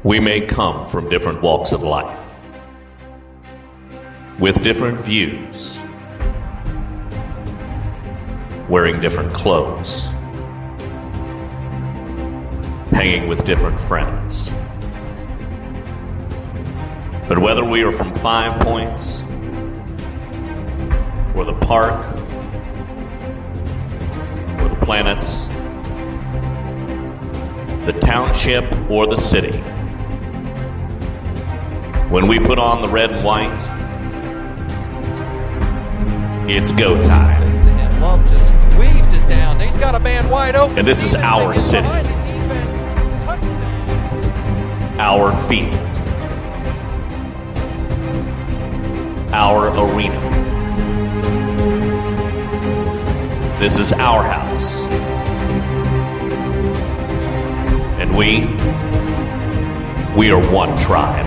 We may come from different walks of life, with different views, wearing different clothes, hanging with different friends. But whether we are from 5 Points, or the park, or the planets, the township, or the city, when we put on the red and white, it's go time. Love just weaves it down. He's got a man wide open. And this is our city, our field, our arena. This is our house. And we are one tribe.